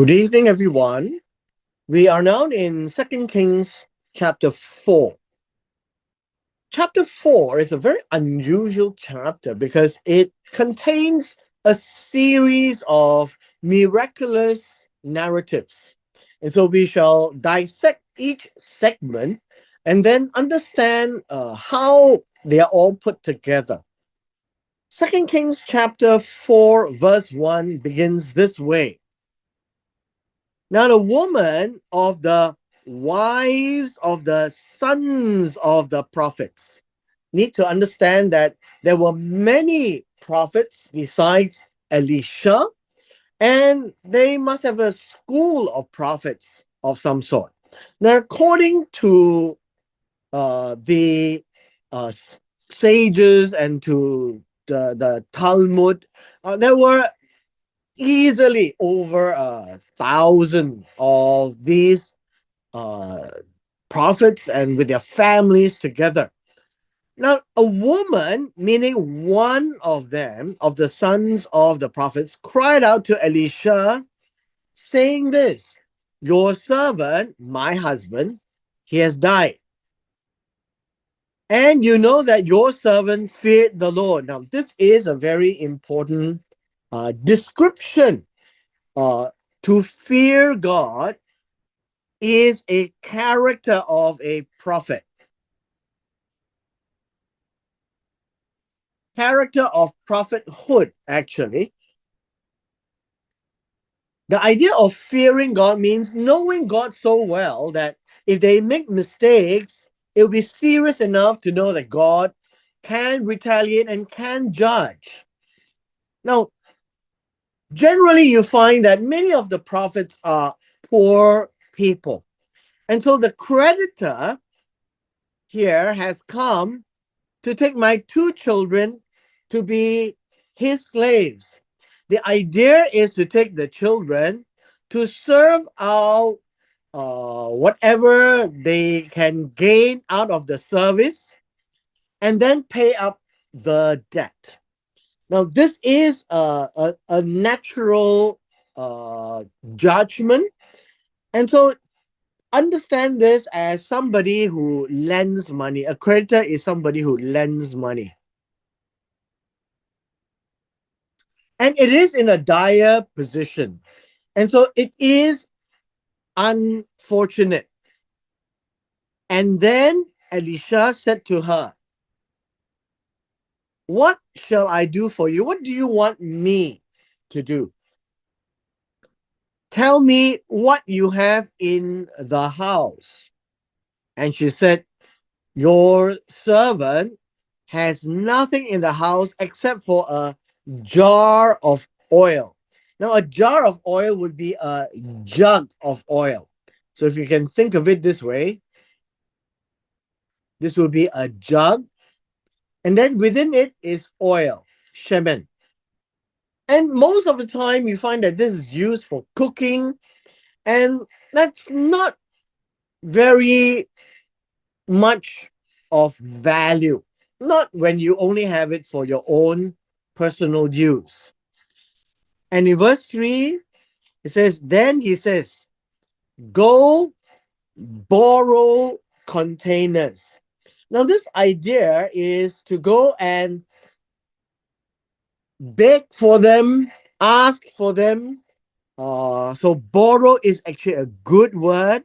Good evening, everyone. We are now in Second Kings chapter 4. Chapter 4 is a very unusual chapter because it contains a series of miraculous narratives. And so we shall dissect each segment and then understand how they are all put together. Second Kings chapter 4, verse 1 begins this way. Now, the woman of the wives of the sons of the prophets need to understand that there were many prophets besides Elisha, and they must have a school of prophets of some sort. Now, according to the uh, sages and to the Talmud, there were easily over 1,000 of these uh, prophets and with their families together. Now, a woman, meaning one of them, of the sons of the prophets, cried out to Elisha, saying this, "Your servant, my husband, he has died. And you know that your servant feared the Lord." Now, this is a very important description. Uh, to fear God is a character of a prophet. Character of prophethood, actually. The idea of fearing God means knowing God so well that if they make mistakes, it'll be serious enough to know that God can retaliate and can judge. Now, generally, you find that many of the prophets are poor people. And so the creditor here has come to take my two children to be his slaves. The idea is to take the children to serve out whatever they can gain out of the service and then pay up the debt. Now, this is a natural judgment. And so understand this as somebody who lends money. A creditor is somebody who lends money. And it is in a dire position. And so it is unfortunate. And then Elisha said to her, "What shall I do for you? What do you want me to do? Tell me what you have in the house." And she said, "Your servant has nothing in the house except for a jar of oil." Now, a jar of oil would be a jug of oil. So if you can think of it this way, this will be a jug, and then within it is oil, shemen. And most of the time, you find that this is used for cooking, and that's not very much of value. Not when you only have it for your own personal use. And in verse 3, it says, "Then he says, go borrow containers." Now, this idea is to go and beg for them, ask for them. So borrow is actually a good word.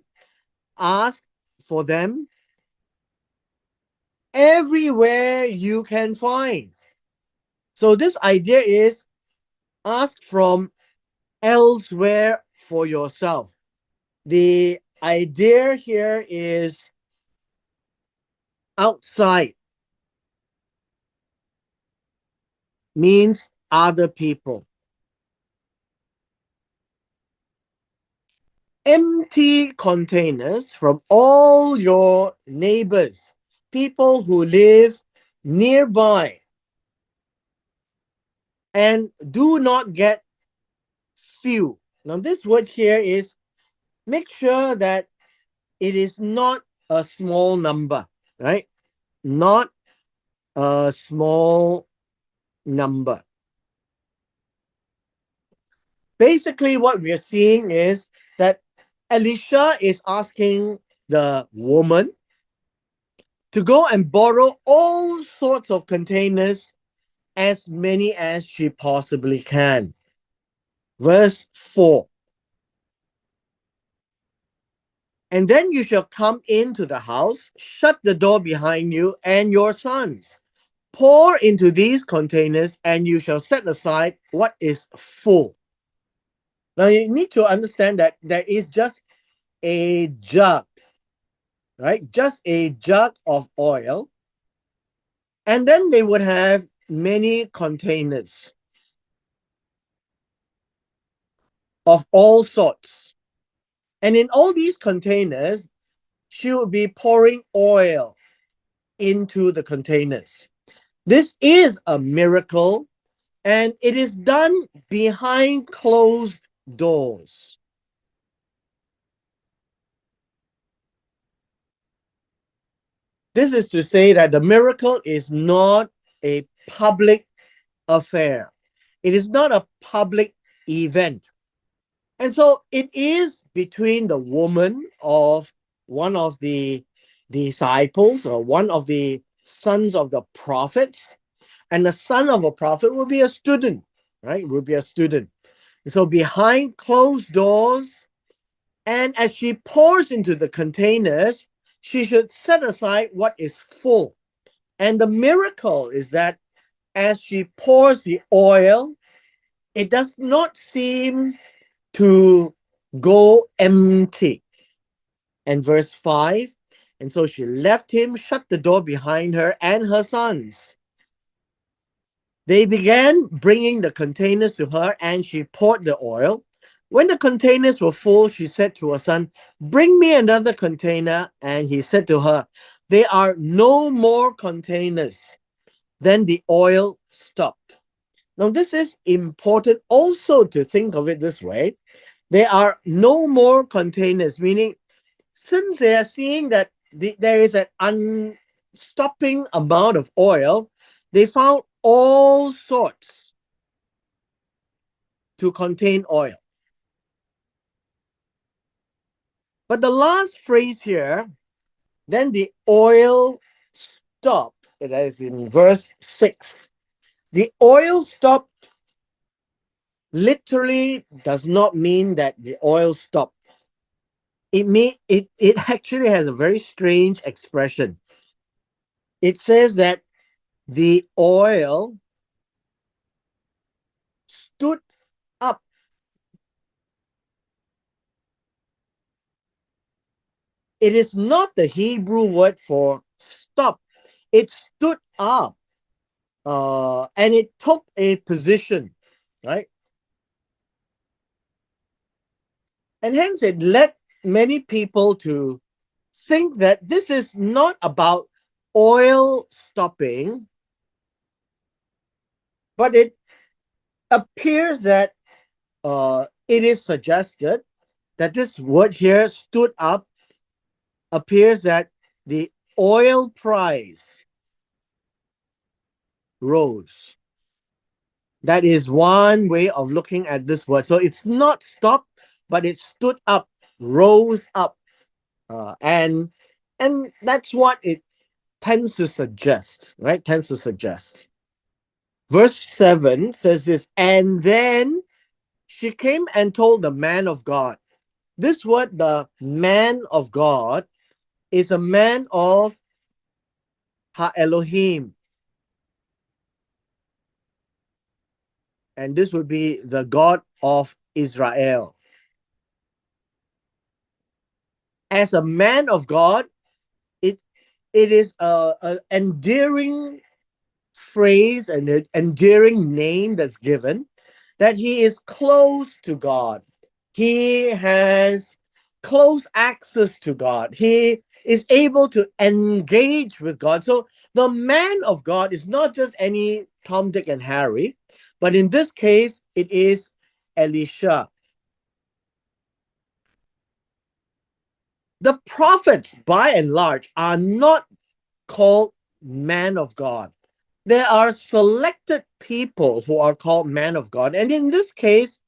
Ask for them everywhere you can find. So this idea is ask from elsewhere for yourself. The idea here is outside, means other people. Empty containers from all your neighbors, people who live nearby, and do not get few. Now, this word here is make sure that it is not a small number, right? Not a small number. Basically, what we are seeing is that Elisha is asking the woman to go and borrow all sorts of containers, as many as she possibly can. Verse 4. And then you shall come into the house, shut the door behind you and your sons. Pour into these containers, and you shall set aside what is full. Now you need to understand that there is just a jug, right? Just a jug of oil. And then they would have many containers of all sorts. And in all these containers, she would be pouring oil into the containers. This is a miracle, and it is done behind closed doors. This is to say that the miracle is not a public affair. It is not a public event. And so it is between the woman of one of the disciples or one of the sons of the prophets, and the son of a prophet will be a student, right? Will be a student. So behind closed doors, and as she pours into the containers, she should set aside what is full. And the miracle is that as she pours the oil, it does not seem to go empty. And verse 5, and so she left him, shut the door behind her and her sons. They began bringing the containers to her, and she poured the oil. When the containers were full, she said to her son, "Bring me another container." And he said to her, "There are no more containers." Then the oil stopped. Now, this is important also to think of it this way. There are no more containers, meaning since they are seeing that there is an unstopping amount of oil, they found all sorts to contain oil. But the last phrase here, then the oil stopped, that is in verse 6. The oil stopped literally does not mean that the oil stopped. It actually has a very strange expression. It says that the oil stood up. It is not the Hebrew word for stop. It stood up, and it took a position, right? And hence it led many people to think that this is not about oil stopping, but it appears that it is suggested that this word here, stood up, appears that the oil price rose. That is one way of looking at this word. So it's not stopped, but it stood up, rose up, and that's what it tends to suggest, right? Tends to suggest. Verse 7 says this, and then she came and told the man of God. This word, the man of God, is a man of Ha Elohim. And this would be the God of Israel. As a man of God, it is a endearing phrase and an endearing name that's given, that he is close to God. He has close access to God. He is able to engage with God. So the man of God is not just any Tom, Dick, and Harry, but in this case, it is Elisha. The prophets, by and large, are not called man of God. There are selected people who are called man of God. And in this case,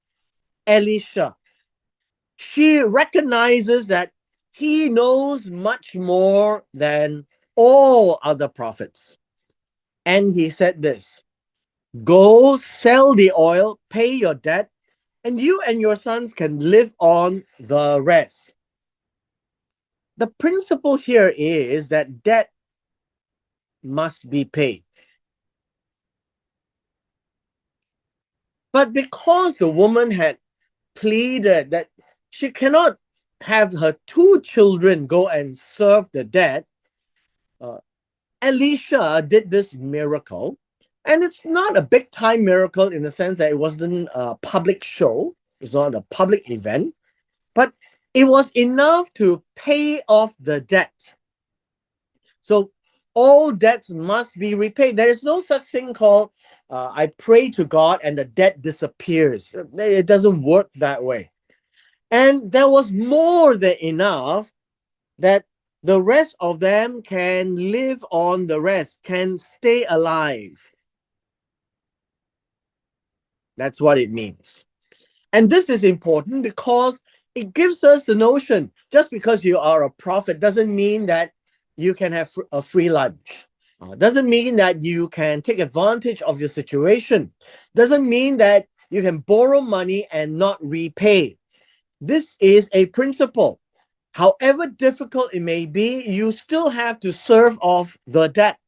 Elisha. She recognizes that he knows much more than all other prophets. And he said this: Go sell the oil, pay your debt, and you and your sons can live on the rest. The principle here is that debt must be paid. But because the woman had pleaded that she cannot have her two children go and serve the debt, uh, Elisha did this miracle. And it's not a big time miracle in the sense that it wasn't a public show, it's not a public event, but it was enough to pay off the debt. So all debts must be repaid. There is no such thing called I pray to God and the debt disappears. It doesn't work that way. And there was more than enough that the rest of them can live on the rest, can stay alive. That's what it means. And this is important because it gives us the notion just because you are a prophet doesn't mean that you can have a free lunch. Doesn't mean that you can take advantage of your situation. Doesn't mean that you can borrow money and not repay. This is a principle. However difficult it may be, you still have to serve off the debt.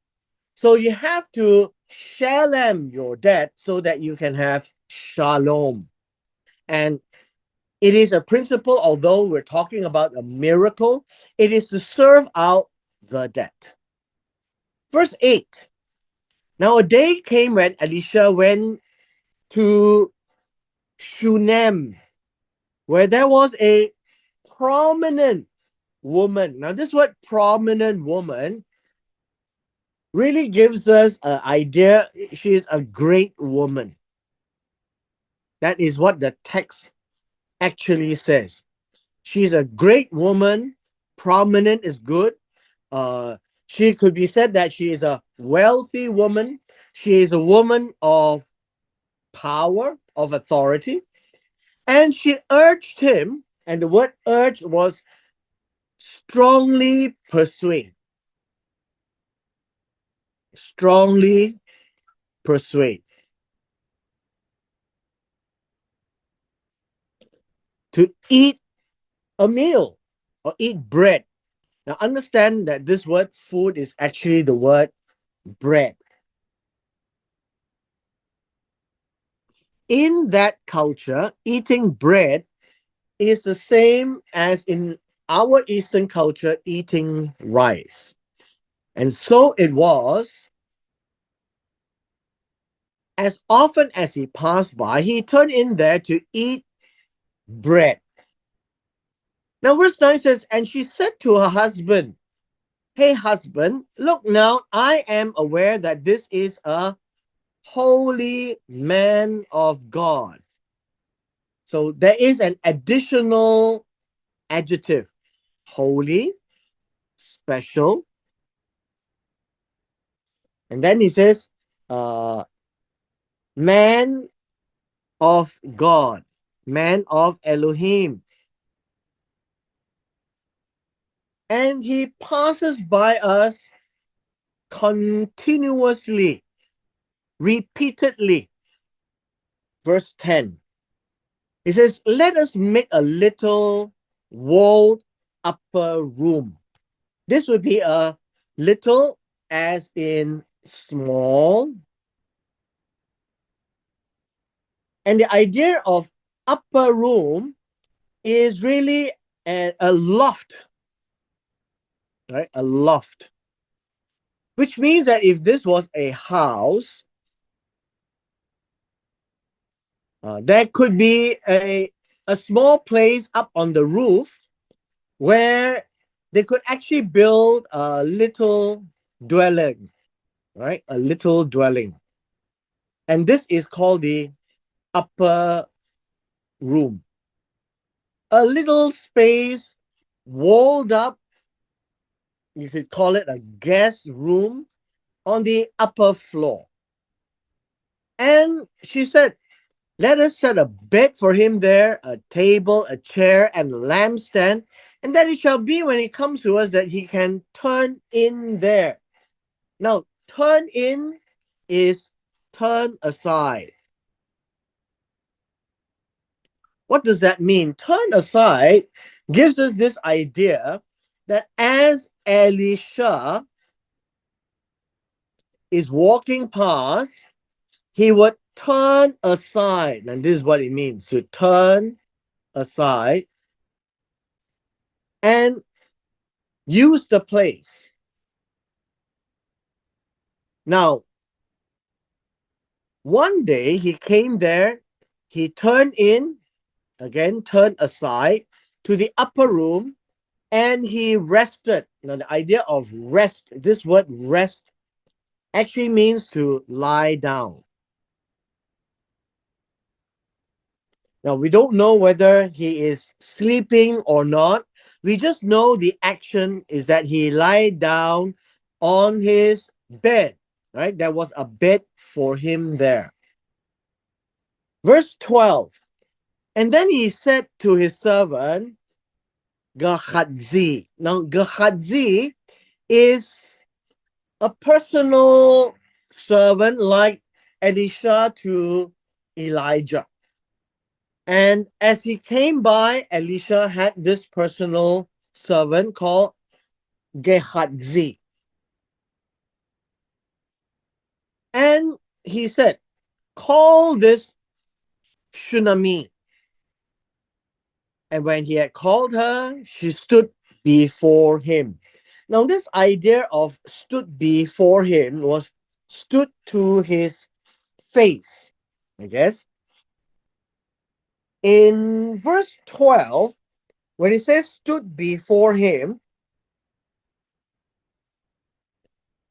So you have to shalom your debt so that you can have shalom. And it is a principle, although we're talking about a miracle, it is to serve out the debt. Verse 8. Now a day came when Elisha went to Shunem, where there was a prominent woman. Now, this word prominent woman really gives us an idea. She is a great woman. That is what the text actually says. She's a great woman. Prominent is good. She could be said that she is a wealthy woman. She is a woman of power, of authority. And she urged him, and the word urge was strongly persuade. Strongly persuade. To eat a meal or eat bread. Now, understand that this word food is actually the word bread. In that culture, eating bread is the same as in our Eastern culture eating rice. And so it was, as often as he passed by, he turned in there to eat bread. Now, verse 9 says, And she said to her husband, Hey, husband, look now, I am aware that this is a holy man of God. So there is an additional adjective: holy, special. And then he says, man of God, man of Elohim. And he passes by us continuously, repeatedly. Verse 10. He says, Let us make a little walled upper room. This would be a little as in small. And the idea of upper room is really a loft, right? A loft. Which means that if this was a house, there could be a small place up on the roof where they could actually build a little dwelling, right? A little dwelling. And this is called the upper room. A little space walled up, you could call it a guest room on the upper floor. And she said, Let us set a bed for him there, a table, a chair, and a lampstand, and that it shall be when he comes to us that he can turn in there. Now, turn in is turn aside. What does that mean? Turn aside gives us this idea that as Elisha is walking past, he would turn aside. And this is what it means to turn aside and use the place. Now, one day he came there, he turned in, again, turned aside to the upper room, and he rested. Now, the idea of rest, this word rest, actually means to lie down. Now, we don't know whether he is sleeping or not. We just know the action is that he lied down on his bed, right? There was a bed for him there. Verse 12. And then he said to his servant, Gehazi. Now, Gehazi is a personal servant like Elisha to Elijah. And as he came by, Elisha had this personal servant called Gehazi. And he said, call this Shunami. And when he had called her, she stood before him. Now, this idea of stood before him was stood to his face, I guess. In verse 12, when it says stood before him,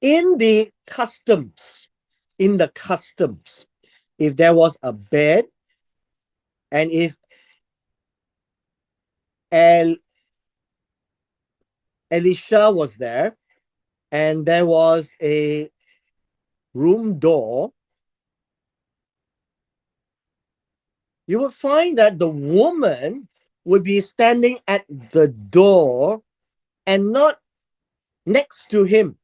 in the customs, if there was a bed and if Elisha was there and there was a room door, you would find that the woman would be standing at the door and not next to him.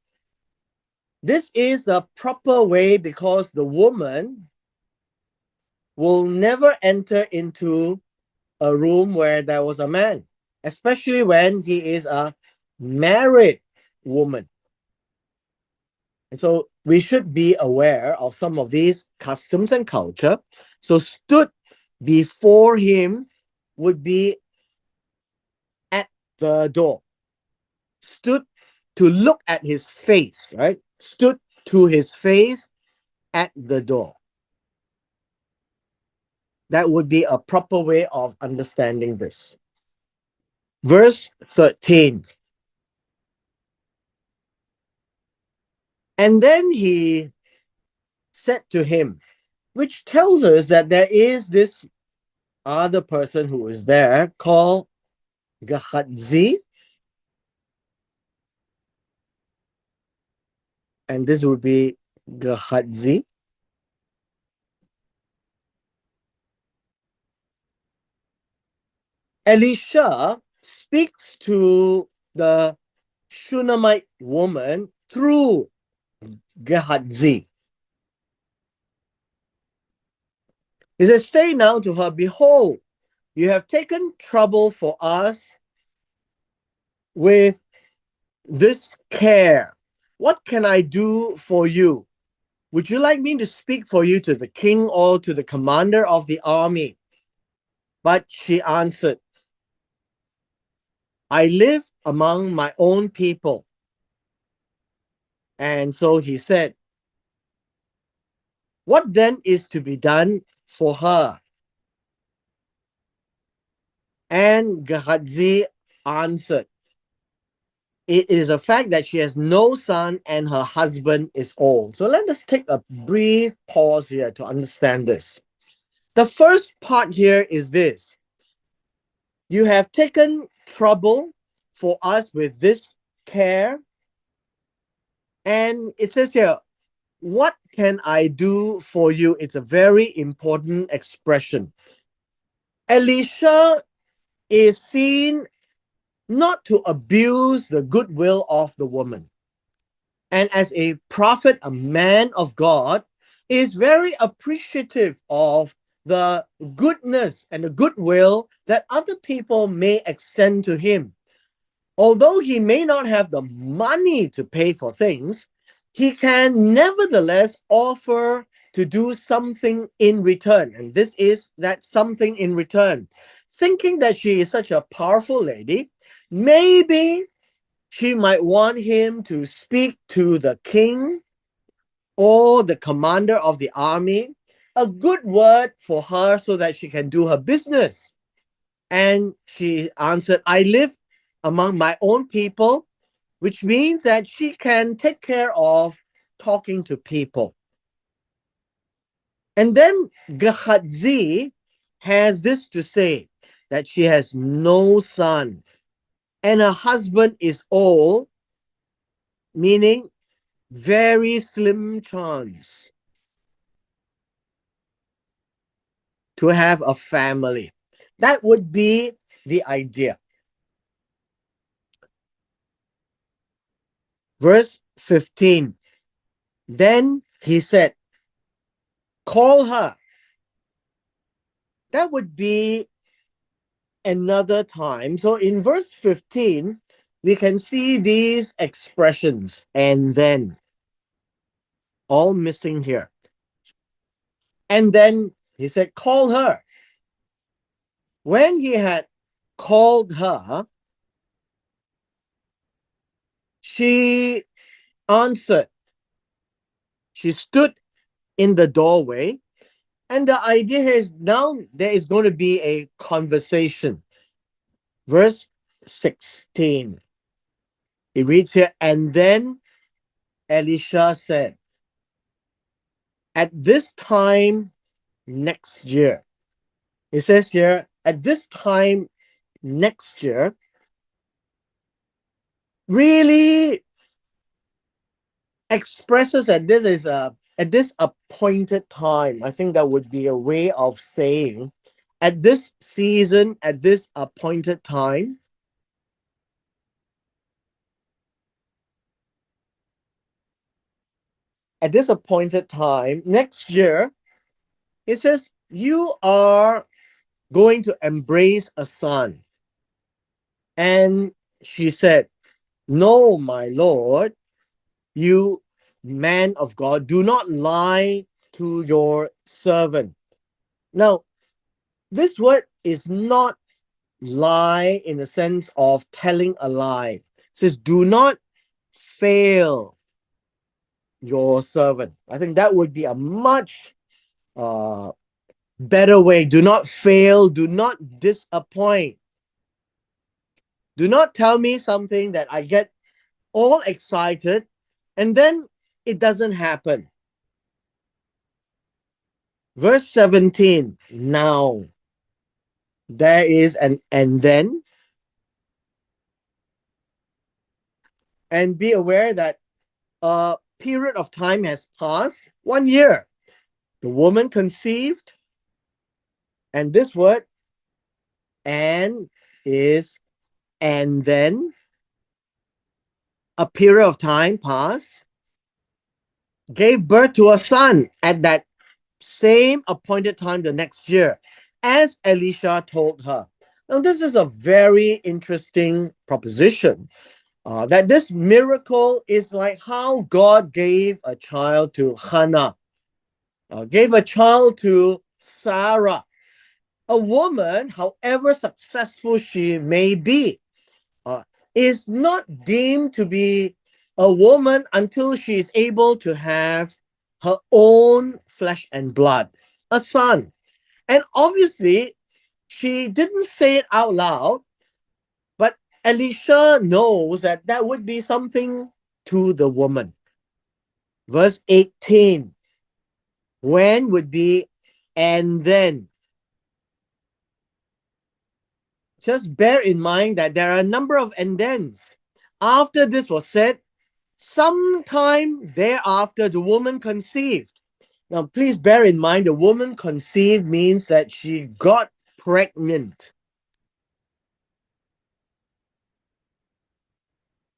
This is the proper way because the woman will never enter into a room where there was a man, especially when he is a married woman. And so we should be aware of some of these customs and culture. So stood before him would be at the door. Stood to look at his face, right? Stood to his face at the door. That would be a proper way of understanding this. Verse 13. And then he said to him, which tells us that there is this other person who is there called Gehazi. And this would be Gehazi. Elisha speaks to the Shunammite woman through Gehazi. He says, say now to her, behold, you have taken trouble for us with this care. What can I do for you? Would you like me to speak for you to the king or to the commander of the army? But she answered, I live among my own people. And so he said, what then is to be done for her? And Gehazi answered, it is a fact that she has no son and her husband is old. So let us take a brief pause here to understand this. The first part here is this. You have taken trouble for us with this care. And it says here, what can I do for you? It's a very important expression. Elisha is seen not to abuse the goodwill of the woman. And as a prophet, a man of God, is very appreciative of the goodness and the goodwill that other people may extend to him. Although he may not have the money to pay for things, he can nevertheless offer to do something in return. And this is that something in return. Thinking that she is such a powerful lady, maybe she might want him to speak to the king or the commander of the army, a good word for her so that she can do her business. And she answered, I live among my own people, which means that she can take care of talking to people. And then Gehazi has this to say, that she has no son and her husband is old, meaning very slim chance to have a family. That would be the idea. Verse 15. Then he said, call her. That would be another time. So in verse 15, we can see these expressions and then all missing here. And then he said, call her. When he had called her, she answered. She stood in the doorway. And the idea here is now there is going to be a conversation. Verse 16. It reads here, and then Elisha said, at this time next year. It says here, at this time next year, really expresses that this is at this appointed time. I think that would be a way of saying at this season, at this appointed time. At this appointed time, next year, it says, you are going to embrace a son. And she said, no, my Lord, you man of God, do not lie to your servant. Now, this word is not lie in the sense of telling a lie. It says, do not fail your servant. I think that would be a much better way. Do not fail, do not disappoint. Do not tell me something that I get all excited and then it doesn't happen. Verse 17, now there is an and then. And be aware that a period of time has passed, 1 year. The woman conceived, and this word and is and then a period of time passed, gave birth to a son at that same appointed time the next year, as Elisha told her. Now, this is a very interesting proposition. That this miracle is like how God gave a child to Hannah, gave a child to Sarah. A woman, however successful she may be, uh, is not deemed to be a woman until she is able to have her own flesh and blood, a son. And obviously, she didn't say it out loud, but Elisha knows that that would be something to the woman. Verse 18, when would be and then. Just bear in mind that there are a number of and thens. After this was said, Sometime thereafter, the woman conceived. Now, please bear in mind the woman conceived means that she got pregnant.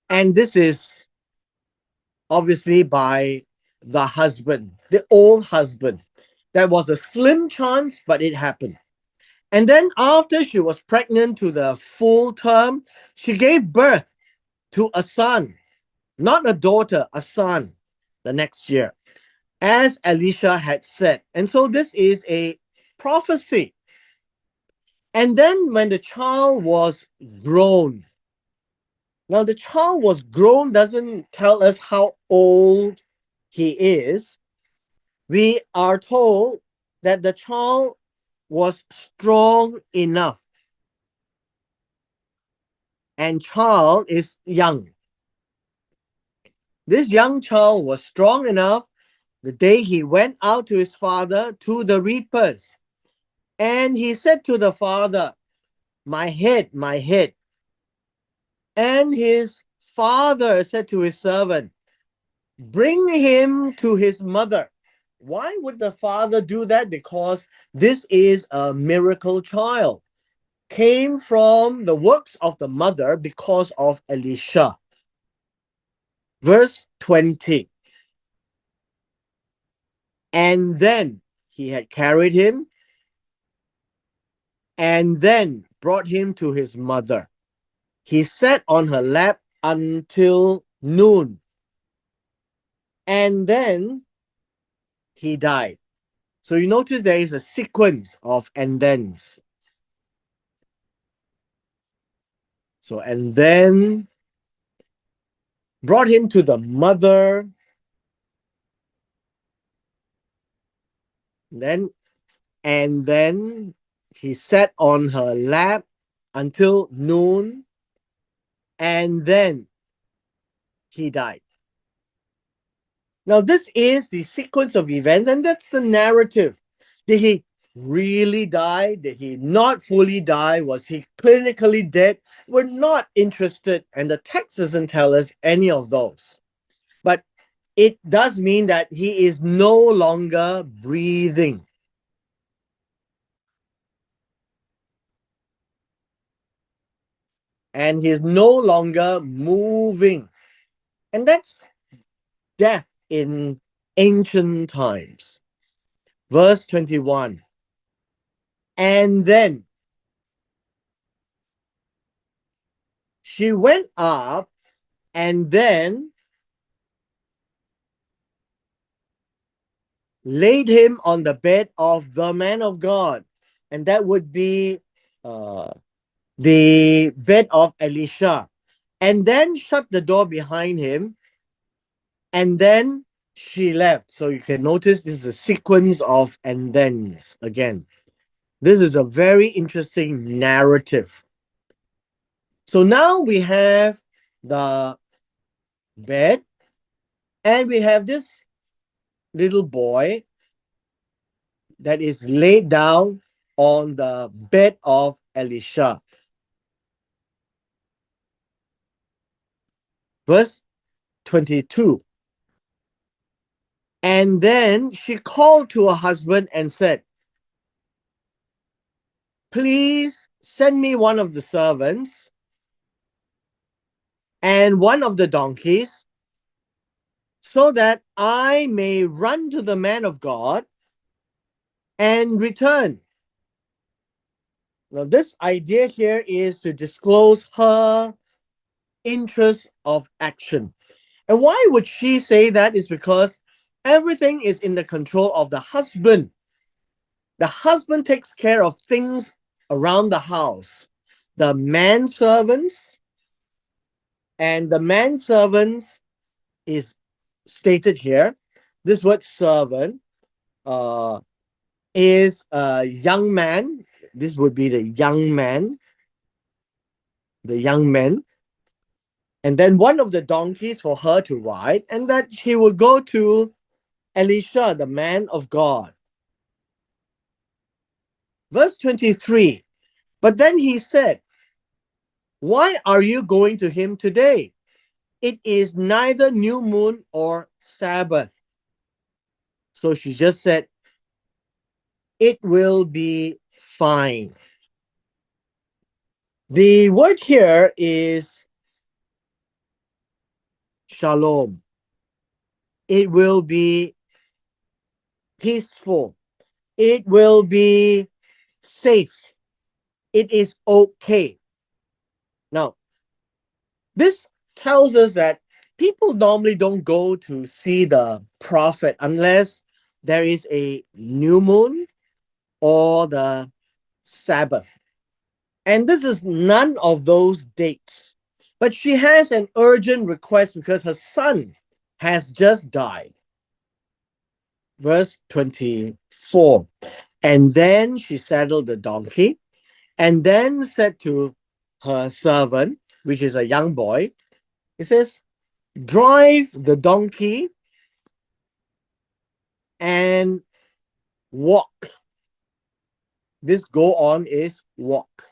And this is obviously by the husband, the old husband. That was a slim chance, but it happened. And then, after she was pregnant to the full term, she gave birth to a son, not a daughter, a son, the next year, as Elisha had said. And so, this is a prophecy. And then, when the child was grown, now the child was grown doesn't tell us how old he is. We are told that the child was strong enough, and child is young. This young child was strong enough the day he went out to his father to the reapers. And he said to the father, my head, my head. And his father said to his servant, bring him to his mother. Why would the father do that? Because this is a miracle child. Came from the works of the mother because of Elisha. Verse 20. And then he had carried him and then brought him to his mother. He sat on her lap until noon. And then he died. So you notice there is a sequence of and thens. So, and then brought him to the mother. Then, and then he sat on her lap until noon. And then he died. Now, this is the sequence of events, and that's the narrative. Did he really die? Did he not fully die? Was he clinically dead? We're not interested, and the text doesn't tell us any of those. But it does mean that he is no longer breathing. And he is no longer moving. And that's death in ancient times. Verse 21. And then she went up and then laid him on the bed of the man of God. And that would be the bed of Elisha. And then shut the door behind him. And then she left. So you can notice this is a sequence of and thens again. This is a very interesting narrative. So now we have the bed and we have this little boy that is laid down on the bed of Elisha. Verse 22. And then she called to her husband and said, please send me one of the servants and one of the donkeys so that I may run to the man of God and return. Now, this idea here is to disclose her interest of action. And why would she say that? Is because everything is in the control of the husband. The husband takes care of things around the house. The manservants, and the manservants is stated here. This word servant is a young man. This would be the young man, the young men. And then one of the donkeys for her to ride, and that she will go to Elisha, the man of God. Verse 23. But then he said, why are you going to him today? It is neither new moon or Sabbath. So she just said, it will be fine. The word here is shalom. It will be peaceful. It will be safe. It is okay. Now, this tells us that people normally don't go to see the prophet unless there is a new moon or the Sabbath. And this is none of those dates. But she has an urgent request because her son has just died. Verse 24. And then she saddled the donkey and then said to her servant, which is a young boy, he says, drive the donkey and walk. This go on is walk.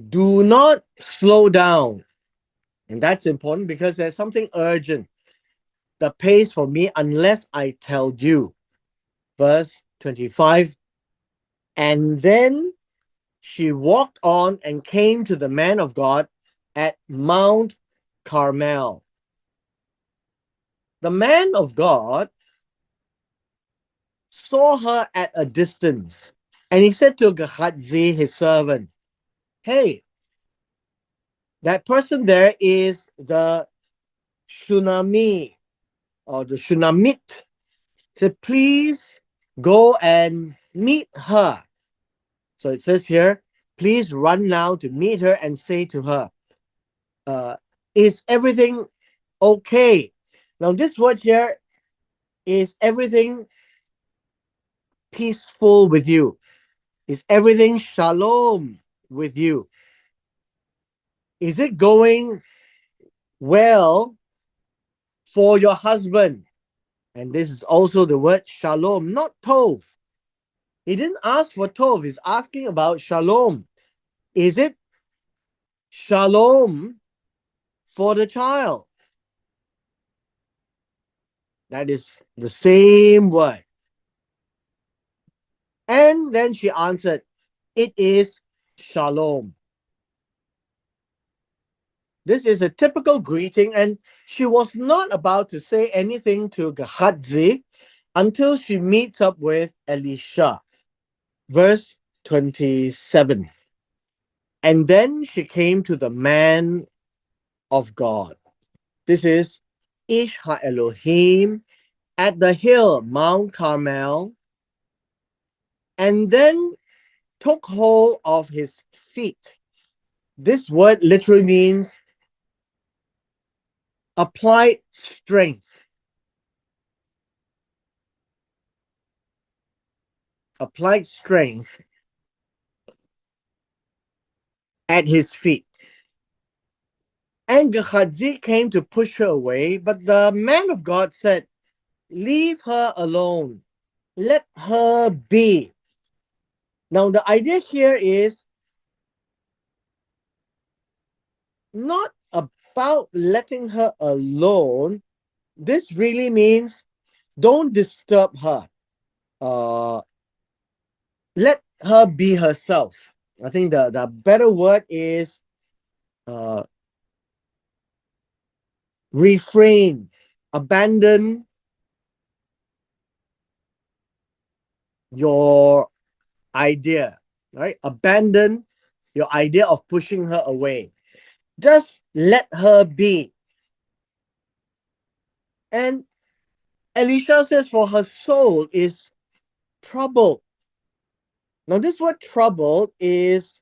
Do not slow down. And that's important because there's something urgent. The pace for me, unless I tell you. Verse 25. And then she walked on and came to the man of God at Mount Carmel. The man of God saw her at a distance, and he said to Gehazi, his servant, hey, that person there is the Shunami or the Shunamite. He said, please go and meet her. So it says here, please run now to meet her and say to her, uh, is everything okay? Now, this word here is everything peaceful with you? Is everything shalom with you? Is it going well for your husband? And this is also the word shalom, not tov. He didn't ask for tov, he's asking about shalom. Is it shalom for the child? That is the same word. And then she answered, it is shalom. This is a typical greeting, and she was not about to say anything to Gehazi until she meets up with Elisha. Verse 27. And then she came to the man of God. This is Ish HaElohim at the hill Mount Carmel, and then took hold of his feet. This word literally means applied strength. Applied strength at his feet. And Gehazi came to push her away, but the man of God said, leave her alone. Let her be. Now, the idea here is not about letting her alone. This really means don't disturb her. Uh, let her be herself. I think the better word is uh, refrain, abandon your idea, right? Abandon your idea of pushing her away. Just let her be. And Elisha says, for her soul is troubled. Now, this word troubled is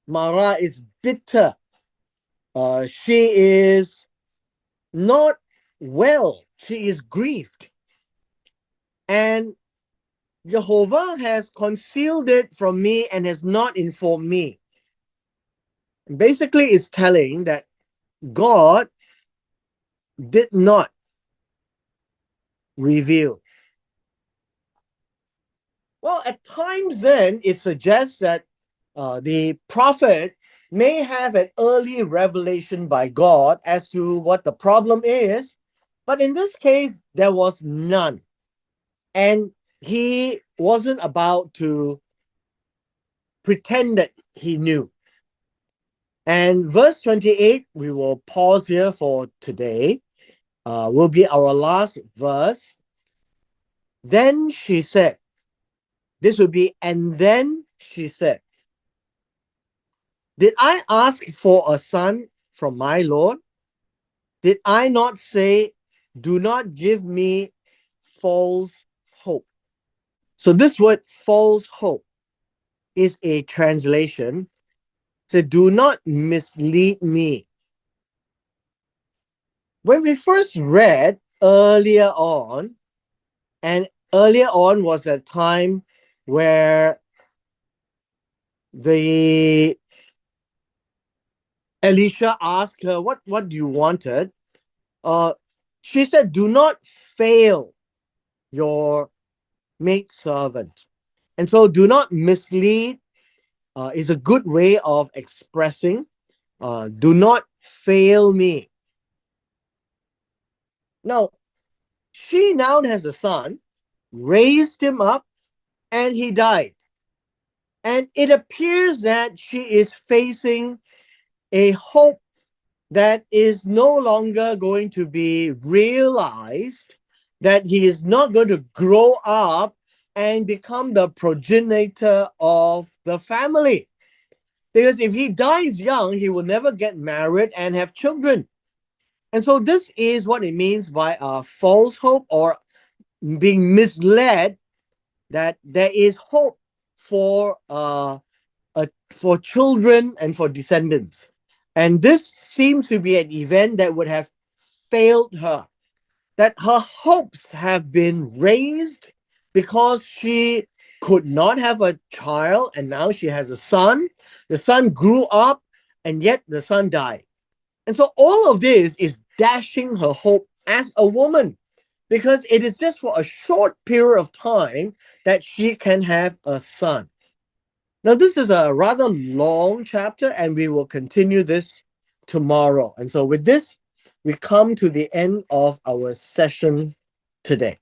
Mara, is bitter. She is not well. She is grieved. And Jehovah has concealed it from me and has not informed me. Basically, it's telling that God did not reveal. Well, at times then it suggests that the prophet may have an early revelation by God as to what the problem is, but in this case, there was none. And he wasn't about to pretend that he knew. And verse 28, we will pause here for today, will be our last verse. Then she said, this would be, and then she said, did I ask for a son from my Lord? Did I not say, do not give me false hope? So this word false hope is a translation. So do not mislead me. When we first read earlier on, and earlier on was a time where the Elisha asked her, what you wanted? She said, do not fail your maid servant. And so do not mislead is a good way of expressing, do not fail me. Now, she now has a son, raised him up, and he died. And it appears that she is facing a hope that is no longer going to be realized, that he is not going to grow up and become the progenitor of the family. Because if he dies young, he will never get married and have children. And so this is what it means by a false hope, or being misled, that there is hope for for children and for descendants. And this seems to be an event that would have failed her, that her hopes have been raised because she could not have a child, and now she has a son. The son grew up, and yet the son died. And so all of this is dashing her hope as a woman, because it is just for a short period of time that she can have a son. Now, this is a rather long chapter, and we will continue this tomorrow. And so, with this, we come to the end of our session today.